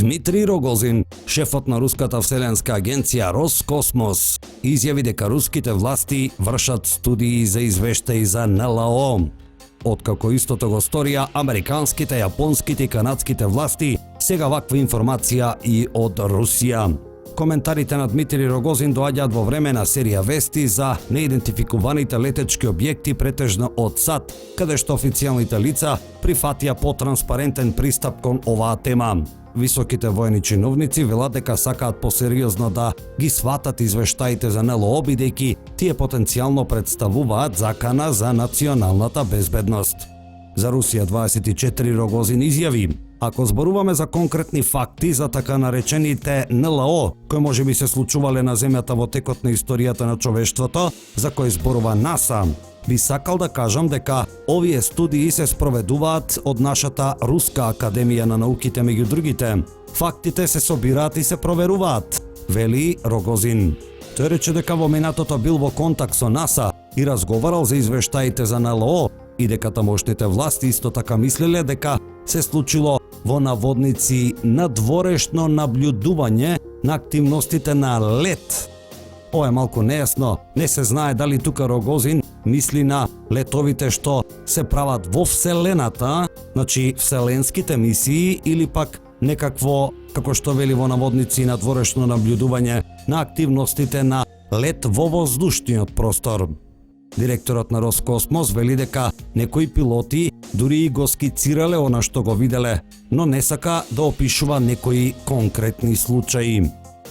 Дмитрий Рогозин, шефот на руската вселенска агенција Роскосмос, изјави дека руските власти вршат студии за извештаи за НЛО. Откако истото го сторија американските, јапонските и канадските власти, сега ваква информација и од Русија. Коментарите на Дмитрий Рогозин доаѓаат во време на серија вести за неидентификуваните летечки објекти претежно од САД, каде што официјалните лица прифатија потранспарентен пристап кон оваа тема. Високите воени чиновници велат дека сакаат посериозно да ги сватат извештаите за НЛО, бидејќи тие потенцијално представуваат закана за националната безбедност. За Русија 24 Рогозин изјави: ако зборуваме за конкретни факти за така наречените НЛО, кои може би се случувале на земјата во текот на историјата на човештвото, за кои зборува НАСА, би сакал да кажам дека овие студии се спроведуваат од нашата Руска академија на науките меѓу другите. Фактите се собираат и се проверуваат, вели Рогозин. Тој рече дека во минатото бил во контакт со НАСА и разговарал за извештаите за НЛО и дека тамошните власти исто така мислеле дека се случило во наводници надворешно наблюдување на активностите на лет. Ова е малку нејасно, не се знае дали тука Рогозин мисли на летовите што се прават во Вселената, значи вселенските мисии, или пак некакво, како што вели во наводници, надворешно наблюдување на активностите на лет во воздушниот простор. Директорот на Роскосмос вели дека некои пилоти дури и го скицирале она што го виделе, но не сака да опишува некои конкретни случаи.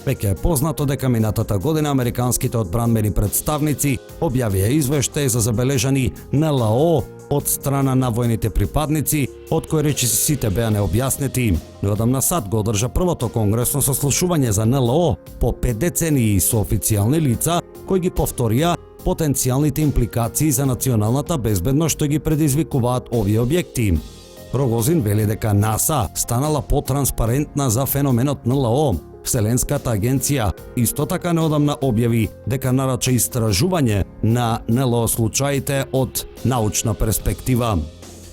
Веќе е познато дека минатата година американските одбранбени представници објавија извештај за забележани НЛО од страна на војните припадници, од кои речиси сите беа необјаснети. Неодамна САД го одржа првото конгресно сослушување за НЛО по 5 децении со официјални лица кои ги повторија потенцијалните импликации за националната безбедност што ги предизвикуваат овие објекти. Рогозин вели дека НАСА станала потранспарентна за феноменот НЛО. Вселенската агенција исто така неодамна објави дека нарача истражување на НЛО случаите од научна перспектива.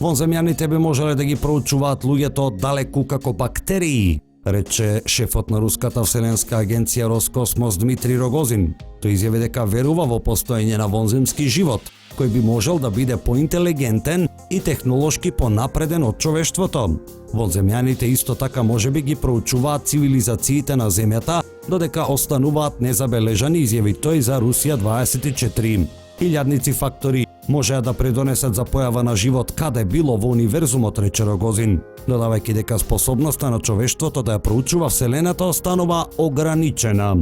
Вонземјаните би можеле да ги проучуваат луѓето од далеку како бактерии, рече шефот на руската вселенска агенција Роскосмос Дмитрий Рогозин. Тој изјави дека верува во постоење на вонземски живот, кој би можел да биде поинтелигентен и технолошки понапреден од човештвото. Вонземјаните исто така можеби ги проучуваат цивилизациите на земјата, додека остануваат незабележани, изјави тој за Русија 24. Илјадници фактори можеа да придонесат за појава на живот каде било во универзумот, рече Рогозин, додавајќи дека способноста на човештвото да ја проучува Вселената останува ограничена.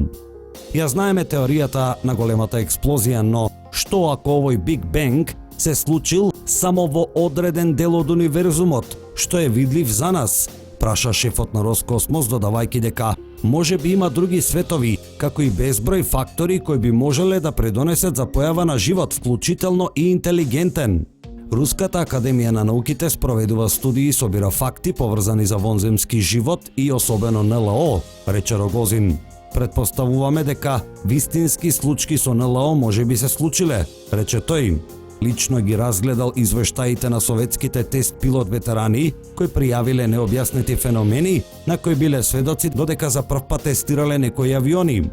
Ја знаеме теоријата на големата експлозија, но што ако овој Биг Бенг се случил само во одреден дел од универзумот, што е видлив за нас? Праша шефот на Роскосмос, додавајќи дека може би има други светови, како и безброј фактори кои би можеле да придонесат за појава на живот, вклучително и интелигентен. Руската академија на науките спроведува студии и собира факти поврзани за вонземски живот и особено НЛО, рече Рогозин. Предпоставуваме дека вистински случаи со НЛО може би се случиле, рече тој. Лично ги разгледал извештаите на советските тест пилот ветерани кои пријавиле необјаснети феномени на кои биле сведоци додека за прв пат тестирале некои авиони.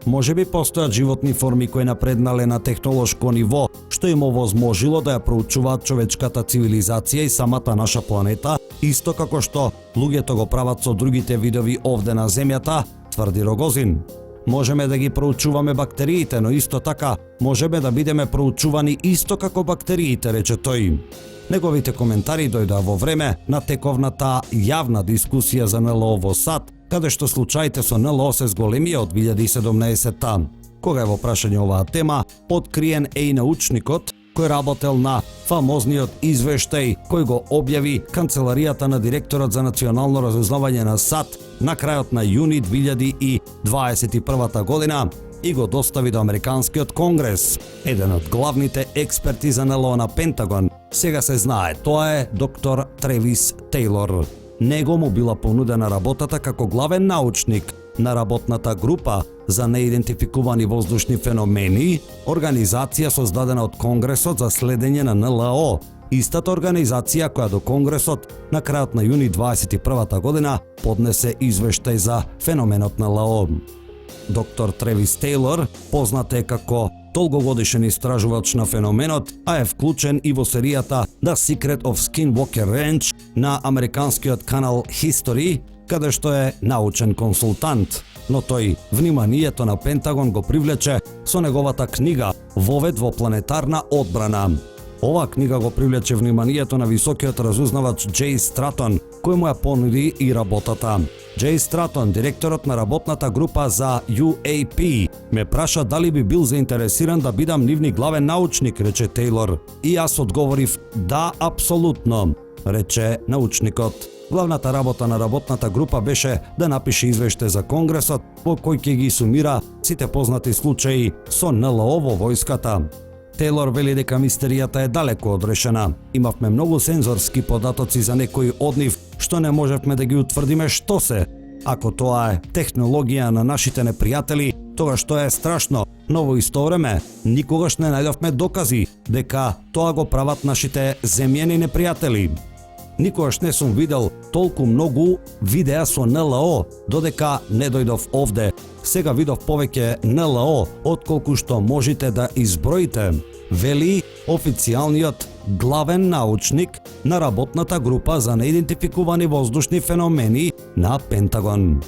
Може би постојат животни форми кои напреднале на технолошко ниво, што им овозможило да ја проучуваат човечката цивилизација и самата наша планета, исто како што луѓето го прават со другите видови овде на Земјата, тврди Рогозин. Можеме да ги проучуваме бактериите, но исто така можеме да бидеме проучувани исто како бактериите, рече тој. Неговите коментари дојдоа во време на тековната јавна дискусија за НЛО во САД, каде што случаите со НЛО се зголемија од 2017-та. Кога е во прашање оваа тема, откриен е и научникот кој работел на фамозниот извештај кој го објави канцеларијата на директорот за национално разузнавање на САД на крајот на јуни 2021 година и го достави до Американскиот конгрес. Еден од главните експерти за НЛО на Пентагон, сега се знае, тоа е доктор Тревис Тейлор. Него му била понудена работата како главен научник на работната група за неидентификувани воздушни феномени, организација создадена од Конгресот за следење на НЛО, истата организација која до Конгресот на крајот на јуни 21 година поднесе извештај за феноменот НЛО. Доктор Тревис Тейлор познат е како долгогодишен истражувач на феноменот, а е вклучен и во серијата The Secret of Skinwalker Ranch на американскиот канал History, каде што е научен консултант. Но тој вниманието на Пентагон го привлече со неговата книга Вовед во планетарна одбрана. Оваа книга го привлече вниманието на високиот разузнавач Джей Стратон, кој му ја понуди и работата. Джей Стратон, директорот на работната група за UAP, ме праша дали би бил заинтересиран да бидам нивни главен научник, рече Тейлор. И јас одговорив да, апсолутно, рече научникот. Главната работа на работната група беше да напише извештај за Конгресот во кој ќе ги сумира сите познати случаи со НЛО во војската. Тейлор вели дека мистеријата е далеко одрешена. Имавме многу сензорски податоци за некои од нив, што не можевме да ги утврдиме што се. Ако тоа е технологија на нашите непријатели, тогаш тоа е страшно, но во исто време никогаш не најдовме докази дека тоа го прават нашите земјени непријатели. Никогаш не сум видел толку многу видеа со НЛО, додека не дојдов овде. Сега видов повеќе НЛО, отколку што можете да изброите, вели официјалниот главен научник на работната група за неидентификувани воздушни феномени на Пентагон.